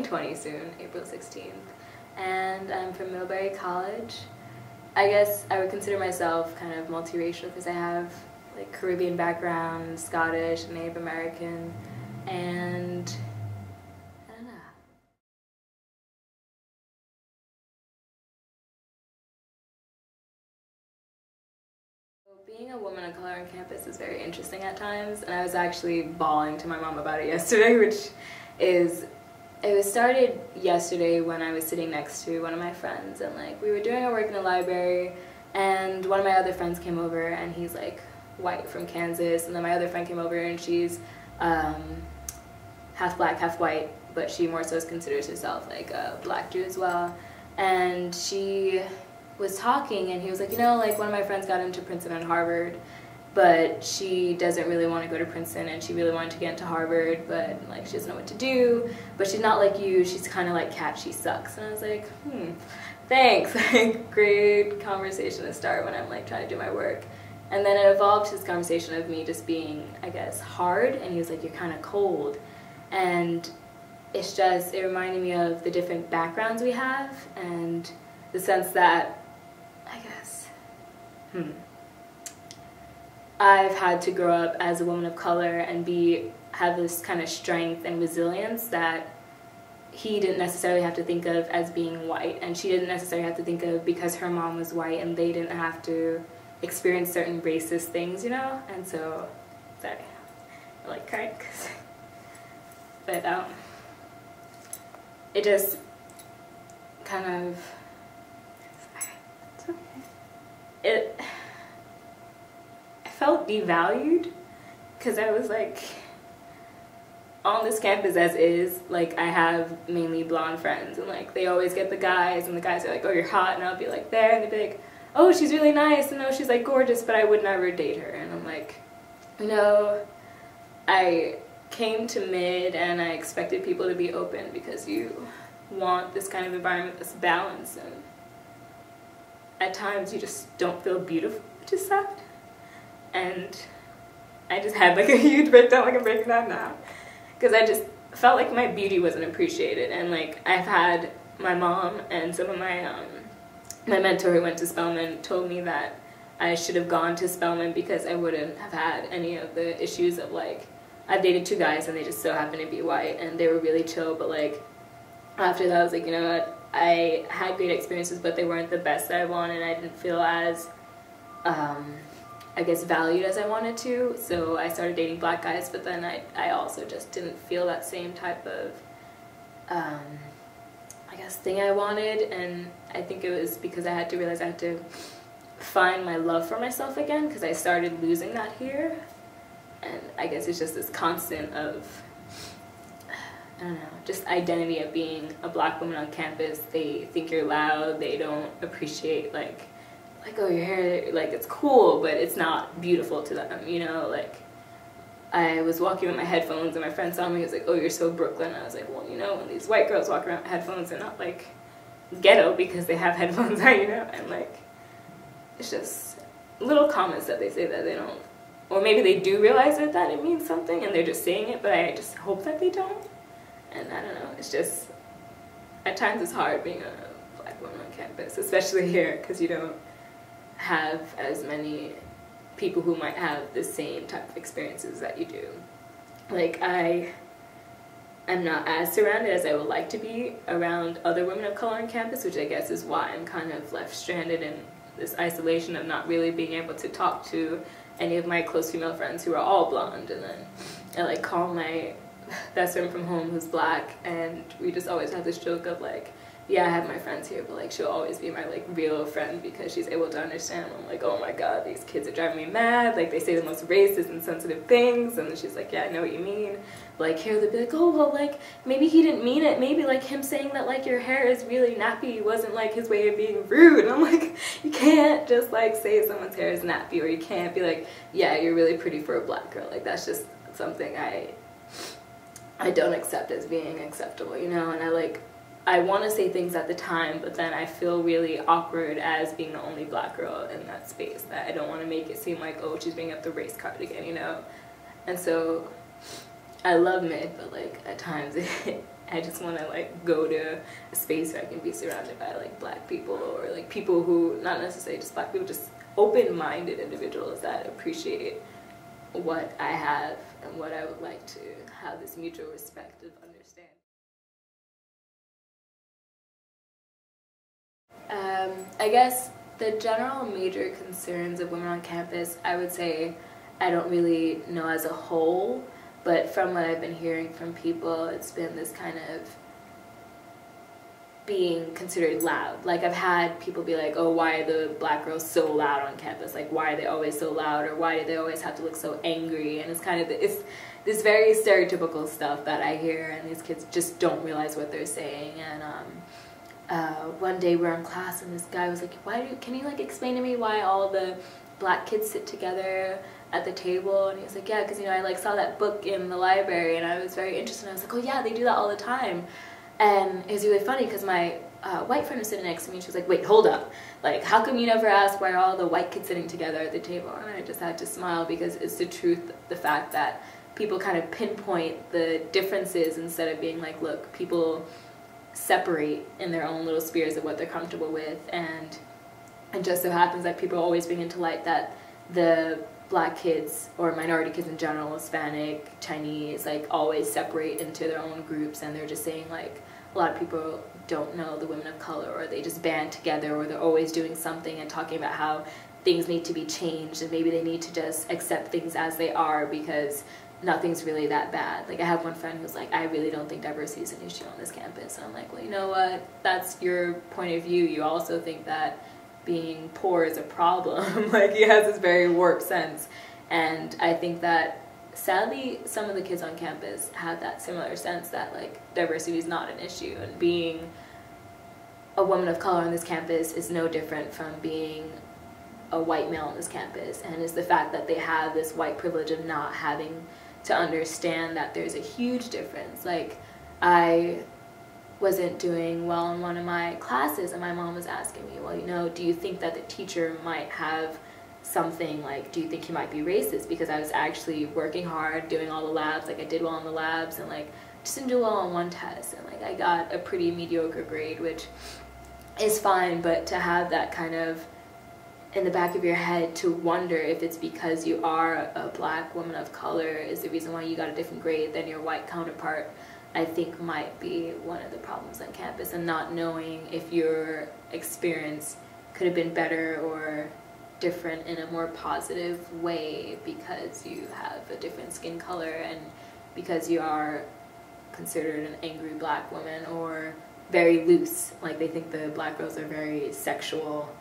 20 soon, April 16th, and I'm from Middlebury College. I guess I would consider myself kind of multiracial because I have like Caribbean background, Scottish, Native American, and I don't know. Being a woman of color on campus is very interesting at times, and I was actually bawling to my mom about it yesterday, it was started yesterday when I was sitting next to one of my friends, and like we were doing our work in the library, and one of my other friends came over, and he's like white from Kansas, and then my other friend came over, and she's half black, half white, but she more so considers herself like a black Jew as well, and she was talking, and he was like, you know, like one of my friends got into Princeton and Harvard, but she doesn't really want to go to Princeton, and she really wanted to get into Harvard, but like she doesn't know what to do, but she's not like you, she's kind of like Kat, she sucks. And I was like, thanks. Like, great conversation to start when I'm like trying to do my work. And then it evolved to this conversation of me just being, I guess, hard, and he was like, you're kind of cold. And it's just, it reminded me of the different backgrounds we have, and the sense that, I guess, I've had to grow up as a woman of color and have this kind of strength and resilience that he didn't necessarily have to think of as being white, and she didn't necessarily have to think of because her mom was white, and they didn't have to experience certain racist things, you know? And so, sorry, I like crying, but it just kind of, I felt devalued because I was like, on this campus as is, like I have mainly blonde friends, and like they always get the guys, and the guys are like, oh, you're hot, and I'll be like there, and they'd be like, oh, she's really nice, and oh, she's like gorgeous, but I would never date her. And I'm like, you know, I came to mid and I expected people to be open because you want this kind of environment that's balanced, and at times you just don't feel beautiful, which is sad. And I just had like a huge breakdown, like I'm breaking down now, because I just felt like my beauty wasn't appreciated. And like I've had my mom and some of my my mentor who went to Spelman told me that I should have gone to Spelman because I wouldn't have had any of the issues of like, I've dated 2 guys and they just so happen to be white and they were really chill, but like after that I was like, you know what, I had great experiences, but they weren't the best that I wanted. I didn't feel as I guess valued as I wanted to, so I started dating black guys, but then I also just didn't feel that same type of I guess thing I wanted. And I think it was because I had to realize I had to find my love for myself again, because I started losing that here. And I guess it's just this constant of, I don't know, just identity of being a black woman on campus. They think you're loud, they don't appreciate like oh, your hair, like it's cool, but it's not beautiful to them, you know? Like I was walking with my headphones and my friend saw me, he was like, oh, you're so Brooklyn. I was like, well, you know, when these white girls walk around with headphones, they're not like ghetto because they have headphones on, you know? And like, it's just little comments that they say that they don't, or maybe they do realize that it means something and they're just saying it, but I just hope that they don't. And I don't know, it's just, at times it's hard being a black woman on campus, especially here, because you don't have as many people who might have the same type of experiences that you do. Like I'm not as surrounded as I would like to be around other women of color on campus, which I guess is why I'm kind of left stranded in this isolation of not really being able to talk to any of my close female friends who are all blonde. And then I like call my best friend from home who's black, and we just always have this joke of like, yeah, I have my friends here, but like she'll always be my like real friend because she's able to understand. I'm like, oh my god, these kids are driving me mad, like they say the most racist and sensitive things, and then she's like, yeah, I know what you mean. Like here they'll be like, oh well, like maybe he didn't mean it, maybe like him saying that like your hair is really nappy wasn't like his way of being rude. And I'm like, you can't just like say someone's hair is nappy, or you can't be like, yeah, you're really pretty for a black girl. Like that's just something I don't accept as being acceptable, you know? And I want to say things at the time, but then I feel really awkward as being the only black girl in that space, that I don't want to make it seem like, oh, she's bringing up the race card again, you know? And so I love mid, but like at times I just want to like go to a space where I can be surrounded by like black people, or like people who, not necessarily just black people, just open-minded individuals that appreciate what I have and what I would like to have this mutual respect of understanding. I guess the general major concerns of women on campus, I would say I don't really know as a whole, but from what I've been hearing from people, it's been this kind of being considered loud. Like, I've had people be like, oh, why are the black girls so loud on campus? Like, why are they always so loud? Or why do they always have to look so angry? And it's kind of, it's this very stereotypical stuff that I hear, and these kids just don't realize what they're saying. And one day we're in class, and this guy was like, can you like explain to me why all the black kids sit together at the table? And he was like, yeah, because, you know, I like saw that book in the library and I was very interested. And I was like, oh yeah, they do that all the time. And it was really funny because my white friend was sitting next to me, and she was like, wait, hold up, like, how come you never ask why are all the white kids sitting together at the table? And I just had to smile, because it's the truth, the fact that people kind of pinpoint the differences instead of being like, look, people separate in their own little spheres of what they're comfortable with. And it just so happens that people always bring into light that the black kids, or minority kids in general, Hispanic, Chinese, like always separate into their own groups, and they're just saying like, a lot of people don't know the women of color, or they just band together, or they're always doing something and talking about how things need to be changed, and maybe they need to just accept things as they are because nothing's really that bad. Like, I have one friend who's like, I really don't think diversity is an issue on this campus. And I'm like, well, you know what? That's your point of view. You also think that being poor is a problem. Like, he has this very warped sense. And I think that, sadly, some of the kids on campus have that similar sense that, like, diversity is not an issue. And being a woman of color on this campus is no different from being a white male on this campus. And it's the fact that they have this white privilege of not having to understand that there's a huge difference. Like, I wasn't doing well in one of my classes, and my mom was asking me, well, you know, do you think that the teacher might have something, like, do you think he might be racist? Because I was actually working hard, doing all the labs, like I did well in the labs, and like just didn't do well on one test, and like I got a pretty mediocre grade, which is fine, but to have that kind of in the back of your head to wonder if it's because you are a black woman of color is the reason why you got a different grade than your white counterpart, I think might be one of the problems on campus, and not knowing if your experience could have been better or different in a more positive way because you have a different skin color and because you are considered an angry black woman or very loose. Like, they think the black girls are very sexual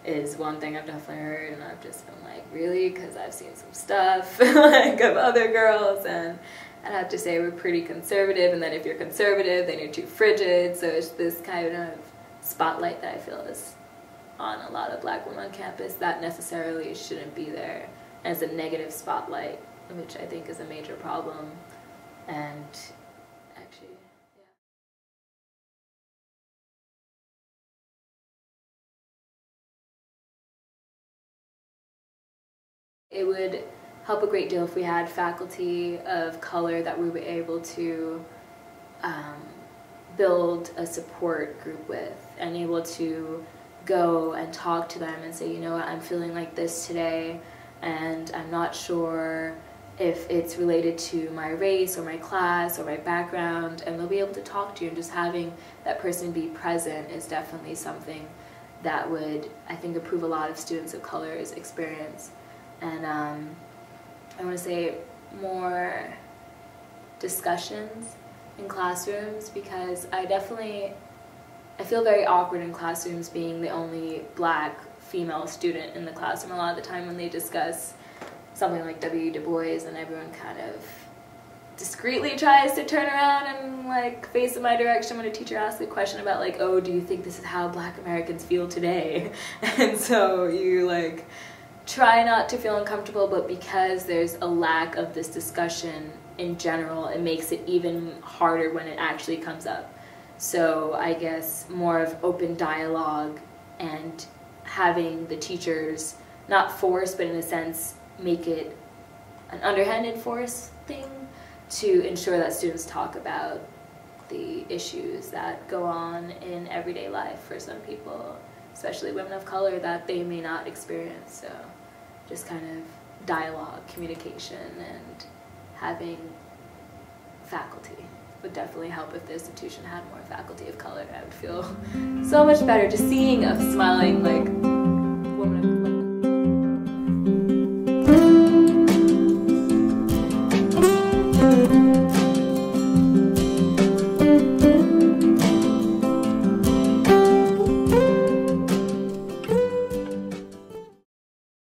is one thing I've definitely heard, and I've just been like, really? Because I've seen some stuff like of other girls, and I'd have to say we're pretty conservative, and then if you're conservative, then you're too frigid, so it's this kind of spotlight that I feel is on a lot of black women on campus that necessarily shouldn't be there, and it's a negative spotlight, which I think is a major problem. And actually, it would help a great deal if we had faculty of color that we were able to build a support group with, and able to go and talk to them and say, you know what, I'm feeling like this today, and I'm not sure if it's related to my race or my class or my background, and they'll be able to talk to you, and just having that person be present is definitely something that would, I think, improve a lot of students of color's experience. And I want to say more discussions in classrooms, because I feel very awkward in classrooms being the only black female student in the classroom a lot of the time when they discuss something like W. Du Bois, and everyone kind of discreetly tries to turn around and like face in my direction when a teacher asks a question about like, oh, do you think this is how black Americans feel today? And so you like try not to feel uncomfortable, but because there's a lack of this discussion in general, it makes it even harder when it actually comes up. So I guess more of open dialogue and having the teachers not force, but in a sense make it an underhanded force thing to ensure that students talk about the issues that go on in everyday life for some people, especially women of color, that they may not experience. So just kind of dialogue, communication, and having faculty would definitely help. If the institution had more faculty of color, I would feel so much better. Just seeing a smiling, like,